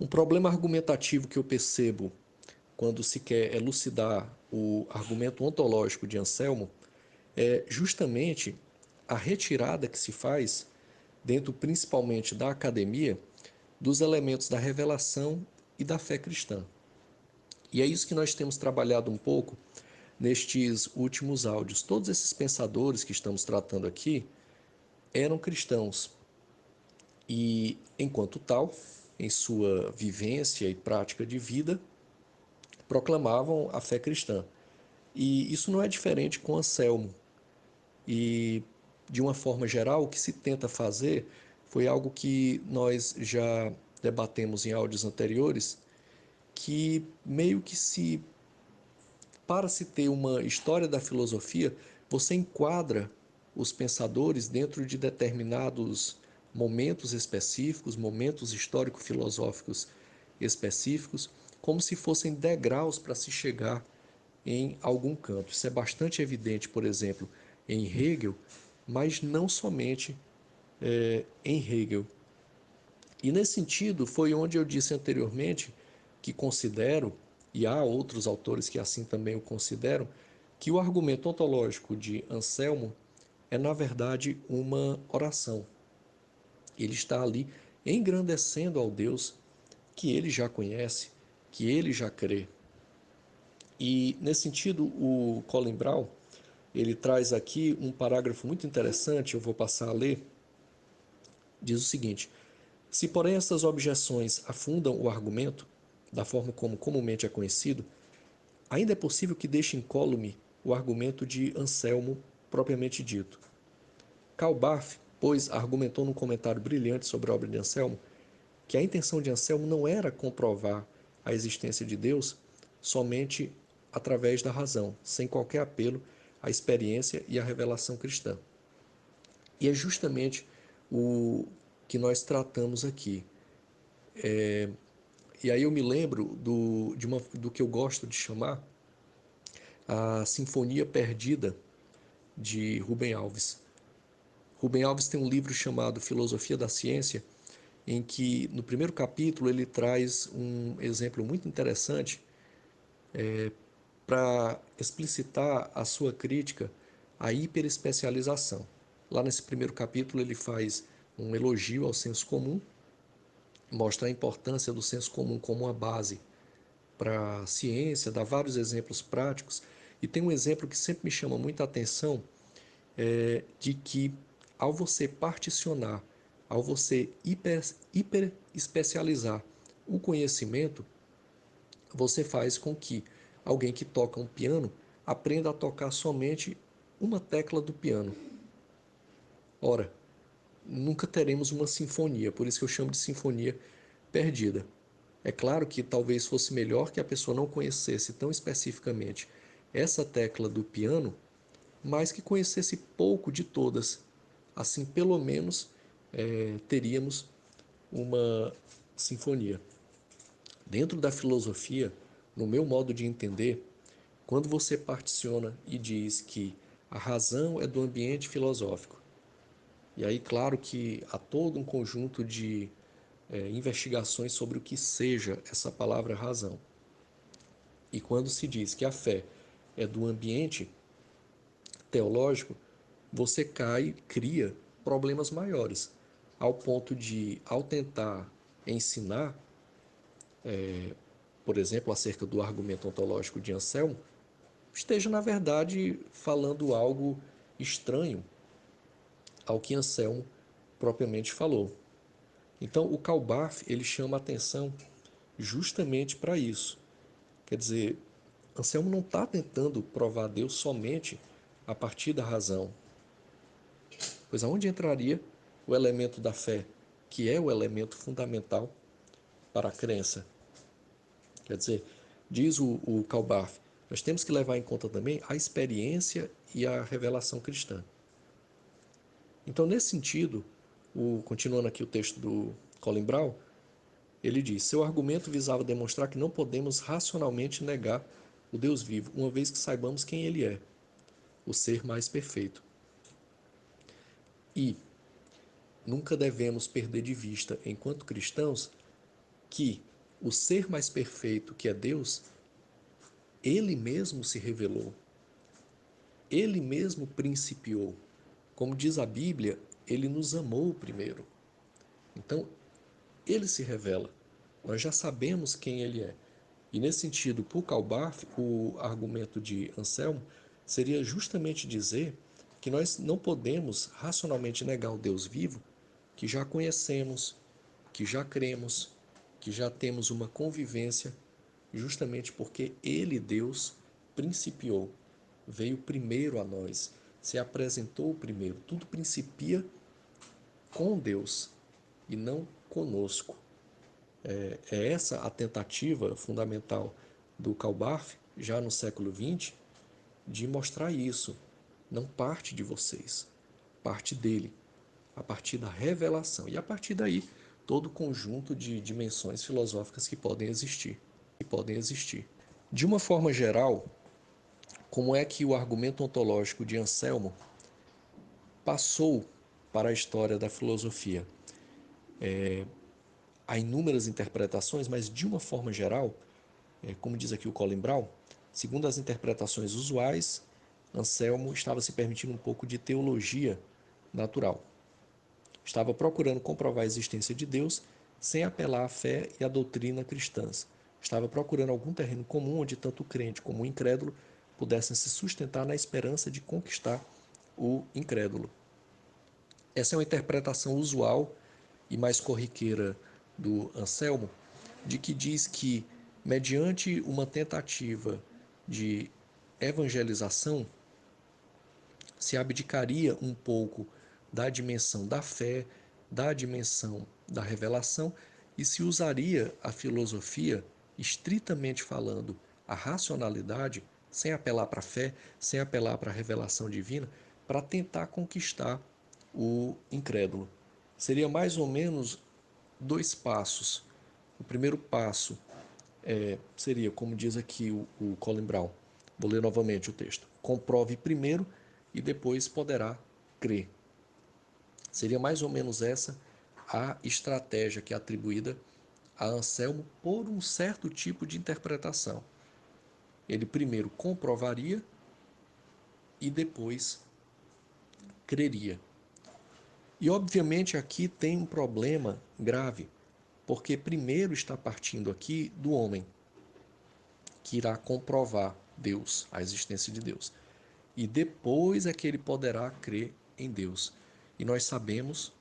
Um problema argumentativo que eu percebo quando se quer elucidar o argumento ontológico de Anselmo é justamente a retirada que se faz, dentro principalmente da academia, dos elementos da revelação e da fé cristã. E é isso que nós temos trabalhado um pouco nestes últimos áudios. Todos esses pensadores que estamos tratando aqui eram cristãos e, enquanto tal, em sua vivência e prática de vida, proclamavam a fé cristã. E isso não é diferente com Anselmo. E, de uma forma geral, o que se tenta fazer foi algo que nós já debatemos em áudios anteriores, que meio que para se ter uma história da filosofia, você enquadra os pensadores dentro de determinados momentos específicos, momentos histórico-filosóficos específicos, como se fossem degraus para se chegar em algum canto. Isso é bastante evidente, por exemplo, em Hegel, mas não somente em Hegel. E nesse sentido, foi onde eu disse anteriormente que considero, e há outros autores que assim também o consideram, que o argumento ontológico de Anselmo é, na verdade, uma oração. Ele está ali engrandecendo ao Deus que ele já conhece, que ele já crê. E, nesse sentido, o Colin Brown, ele traz aqui um parágrafo muito interessante, eu vou passar a ler, diz o seguinte: se, porém, essas objeções afundam o argumento, da forma como comumente é conhecido, ainda é possível que deixe incólume o argumento de Anselmo propriamente dito. Karl Barth, pois, argumentou num comentário brilhante sobre a obra de Anselmo que a intenção de Anselmo não era comprovar a existência de Deus somente através da razão, sem qualquer apelo à experiência e à revelação cristã. E é justamente o que nós tratamos aqui. E aí eu me lembro do que eu gosto de chamar a Sinfonia Perdida de Rubem Alves. Rubem Alves tem um livro chamado Filosofia da Ciência, em que no primeiro capítulo ele traz um exemplo muito interessante para explicitar a sua crítica à hiperespecialização. Lá nesse primeiro capítulo ele faz um elogio ao senso comum, mostra a importância do senso comum como uma base para a ciência, dá vários exemplos práticos, e tem um exemplo que sempre me chama muita atenção, de que ao você particionar, ao você hiper especializar o conhecimento, você faz com que alguém que toca um piano aprenda a tocar somente uma tecla do piano. Ora, nunca teremos uma sinfonia, por isso que eu chamo de sinfonia perdida. É claro que talvez fosse melhor que a pessoa não conhecesse tão especificamente essa tecla do piano, mas que conhecesse pouco de todas. Assim, pelo menos, teríamos uma sinfonia. Dentro da filosofia, no meu modo de entender, quando você particiona e diz que a razão é do ambiente filosófico, e aí, claro que há todo um conjunto de investigações sobre o que seja essa palavra razão. E quando se diz que a fé é do ambiente teológico, você cria problemas maiores, ao ponto de, ao tentar ensinar, por exemplo, acerca do argumento ontológico de Anselmo, esteja, na verdade, falando algo estranho ao que Anselmo propriamente falou. Então, o Karl Barth, ele chama a atenção justamente para isso. Quer dizer, Anselmo não está tentando provar Deus somente a partir da razão, pois aonde entraria o elemento da fé, que é o elemento fundamental para a crença? Quer dizer, diz o Karl Barth, nós temos que levar em conta também a experiência e a revelação cristã. Então, nesse sentido, continuando aqui o texto do Colin Brown, ele diz: seu argumento visava demonstrar que não podemos racionalmente negar o Deus vivo, uma vez que saibamos quem ele é, o ser mais perfeito. E nunca devemos perder de vista, enquanto cristãos, que o ser mais perfeito, que é Deus, ele mesmo se revelou, ele mesmo principiou. Como diz a Bíblia, ele nos amou primeiro. Então, ele se revela. Nós já sabemos quem ele é. E nesse sentido, para o Karl Barth, o argumento de Anselmo seria justamente dizer que nós não podemos racionalmente negar o Deus vivo que já conhecemos, que já cremos, que já temos uma convivência, justamente porque ele, Deus, principiou, veio primeiro a nós, se apresentou primeiro. Tudo principia com Deus e não conosco. É essa a tentativa fundamental do Karl Barth, já no século XX, de mostrar isso. Não parte de vocês, parte dele, a partir da revelação. E a partir daí, todo o conjunto de dimensões filosóficas que podem existir. De uma forma geral, como é que o argumento ontológico de Anselmo passou para a história da filosofia? Há inúmeras interpretações, mas de uma forma geral, como diz aqui o Colin Brown, segundo as interpretações usuais, Anselmo estava se permitindo um pouco de teologia natural. Estava procurando comprovar a existência de Deus sem apelar à fé e à doutrina cristãs. Estava procurando algum terreno comum onde tanto o crente como o incrédulo pudessem se sustentar na esperança de conquistar o incrédulo. Essa é uma interpretação usual e mais corriqueira do Anselmo, de que diz que, mediante uma tentativa de evangelização, se abdicaria um pouco da dimensão da fé, da dimensão da revelação e se usaria a filosofia, estritamente falando, a racionalidade, sem apelar para a fé, sem apelar para a revelação divina, para tentar conquistar o incrédulo. Seria mais ou menos dois passos. O primeiro passo seria, como diz aqui o Colin Brown, vou ler novamente o texto: comprove primeiro e depois poderá crer. Seria mais ou menos essa a estratégia que é atribuída a Anselmo por um certo tipo de interpretação. Ele primeiro comprovaria e depois creria. E obviamente aqui tem um problema grave, porque primeiro está partindo aqui do homem, que irá comprovar Deus, a existência de Deus. E depois é que ele poderá crer em Deus. E nós sabemos,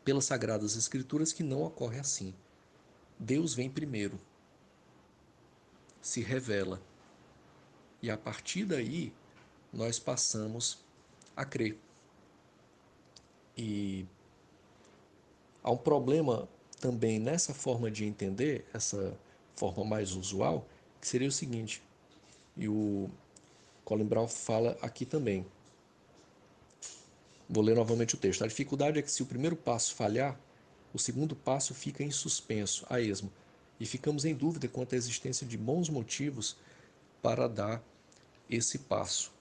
pelas Sagradas Escrituras, que não ocorre assim. Deus vem primeiro, se revela, e a partir daí nós passamos a crer. E há um problema também nessa forma de entender, essa forma mais usual, que seria o seguinte, e o Colin Brown fala aqui também. Vou ler novamente o texto. A dificuldade é que se o primeiro passo falhar, o segundo passo fica em suspenso, a esmo, e ficamos em dúvida quanto à existência de bons motivos para dar esse passo.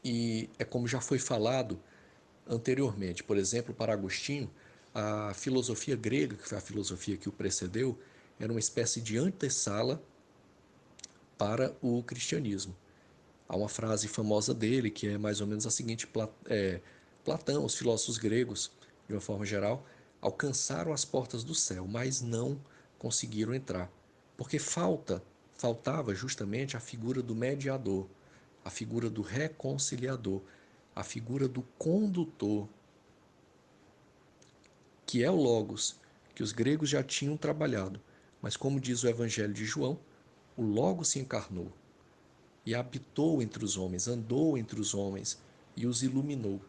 E é como já foi falado anteriormente, por exemplo, para Agostinho, a filosofia grega, que foi a filosofia que o precedeu, era uma espécie de antessala para o cristianismo. Há uma frase famosa dele que é mais ou menos a seguinte: Platão, os filósofos gregos, de uma forma geral, alcançaram as portas do céu, mas não conseguiram entrar, porque faltava justamente a figura do mediador, a figura do reconciliador, a figura do condutor, que é o Logos, que os gregos já tinham trabalhado, mas como diz o Evangelho de João, o Logos se encarnou e habitou entre os homens, andou entre os homens e os iluminou.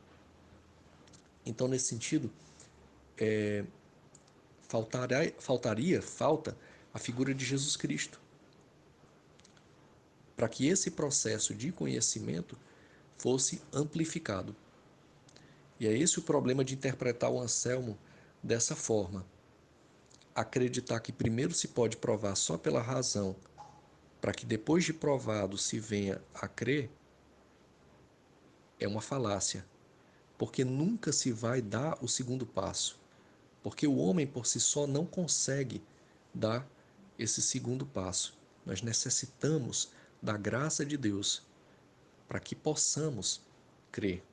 Então, nesse sentido, falta a figura de Jesus Cristo, para que esse processo de conhecimento fosse amplificado. E é esse o problema de interpretar o Anselmo dessa forma. Acreditar que primeiro se pode provar só pela razão, para que depois de provado se venha a crer, é uma falácia, porque nunca se vai dar o segundo passo. porque o homem por si só não consegue dar esse segundo passo. Nós necessitamos da graça de Deus para que possamos crer.